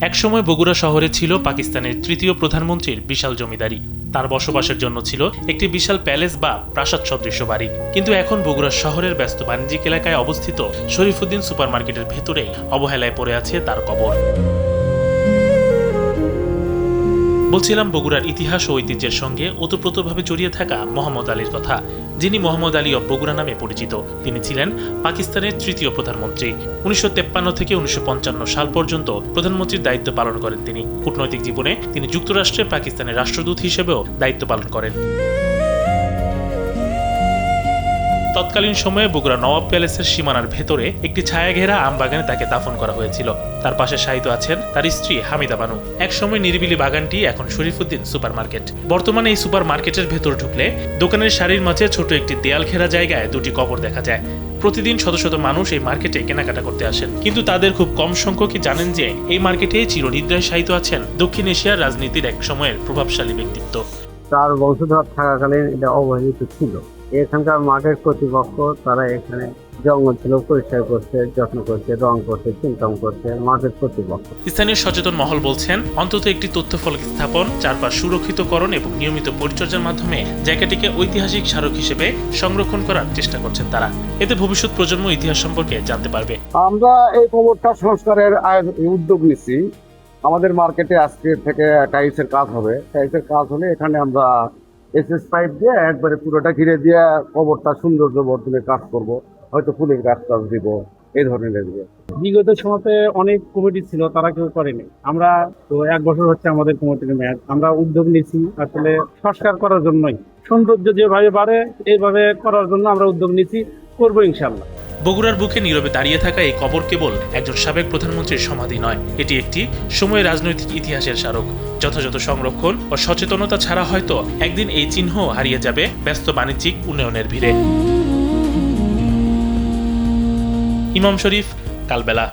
একসময় বগুড়া শহরে ছিল পাকিস্তানের তৃতীয় প্রধানমন্ত্রীর বিশাল জমিদারি। তার বসবাসের জন্য ছিল একটি বিশাল প্যালেস বা প্রাসাদ সদৃশ বাড়ি। কিন্তু এখন বগুড়া শহরের ব্যস্ত বাণিজ্যিক এলাকায় অবস্থিত শরীফুদ্দিন সুপারমার্কেটের ভেতরেই অবহেলায় পড়ে আছে তার কবর। বলছিলাম বগুড়ার ইতিহাস ও ঐতিহ্যের সঙ্গে ওতপ্রোতভাবে জড়িয়ে থাকা মোহাম্মদ আলীর কথা, যিনি মোহাম্মদ আলী অব বগুড়া নামে পরিচিত। তিনি ছিলেন পাকিস্তানের তৃতীয় প্রধানমন্ত্রী। 1953 থেকে 1955 সাল পর্যন্ত প্রধানমন্ত্রীর দায়িত্ব পালন করেন তিনি। কূটনৈতিক জীবনে তিনি যুক্তরাষ্ট্রে পাকিস্তানের রাষ্ট্রদূত হিসেবেও দায়িত্ব পালন করেন। তৎকালীন সময়ে বগুড়া নওয়াব প্যালেসের সীমানার ভেতরে একটি ছায়াঘেরা আমবাগানে তাকে দাফন করা হয়েছিল। তার পাশে শায়িত আছেন তার স্ত্রী হামিদা বানু। একসময় নিরিবিলি বাগানটি এখন শরীফুদ্দিন সুপারমার্কেট। বর্তমানে এই সুপার মার্কেটের ভেতর ঢুকলে দোকানের সারির মাঝে ছোট একটি দেয়াল ঘেরা জায়গায় দুটি কবর দেখা যায়। প্রতিদিন শত শত মানুষ এই মার্কেটে কেনাকাটা করতে আসেন, কিন্তু তাদের খুব কম সংখ্যকই জানেন যে এই মার্কেটে চিরনিদ্রায় শায়িত আছেন দক্ষিণ এশিয়ার রাজনীতির এক সময়ের প্রভাবশালী ব্যক্তিত্ব। তার বংশধর থাকাকালীন এটা অবহেলিত ছিল। এখানকার মার্কেট কর্তৃপক্ষ তারা এখানে জঙ্গল ছিল পরিষ্কার করছে, যত্ন করছে, রং করছে, চিন্তন করছে মার্কেট কর্তৃপক্ষ। স্থানীয় সচেতন মহল বলছেন, অন্তত একটি তথ্যফলক স্থাপন, চারপাশ সুরক্ষিতকরণ এবং নিয়মিত পরিচর্যার মাধ্যমে জায়গাটিকে ঐতিহাসিক স্মারক হিসেবে সংরক্ষণ করার চেষ্টা করছেন তারা। এতে ভবিষ্যৎ প্রজন্ম ইতিহাস সম্পর্কে জানতে পারবে। আমরা এই কবরটা সংস্কারের উদ্যোগ নিচ্ছি। আমাদের মার্কেটে আজকে থেকে টাইলসের কাজ হবে। টাইলসের কাজ হলে এখানে আমরা এসএস পাইপ দিয়ে একবারে পুরোটা ঘিরে দিয়ে কবরটা সৌন্দর্য বর্ধনের কাজ করব। হয়তো ফুলের গাছ টাছ দিব, এই ধরনের দিয়ে। বিগত সময়তে অনেক কমিটি ছিল, তারা কেউ করেনি। আমরা তো 1 বছর হচ্ছে আমাদের কমিটির মেয়াদ। আমরা উদ্যোগ নিয়েছি আসলে সংস্কার করার জন্যই, সৌন্দর্য যেভাবে বাড়ে এইভাবে করার জন্য আমরা উদ্যোগ নিয়েছি, করবো ইনশাল্লাহ। বগুড়ার বুকে নীরবে দাঁড়িয়ে থাকা এই কবর কেবল একজন সাবেক প্রধানমন্ত্রীর সমাধি নয়, এটি একটি সময়ের রাজনৈতিক ইতিহাসের স্মারক। যথাযথ সংরক্ষণ ও সচেতনতা ছাড়া হয়তো একদিন এই চিহ্ন হারিয়ে যাবে ব্যস্ত বাণিজ্যিক উন্নয়নের ভিড়ে। ইমাম শরীফ, কালবেলা।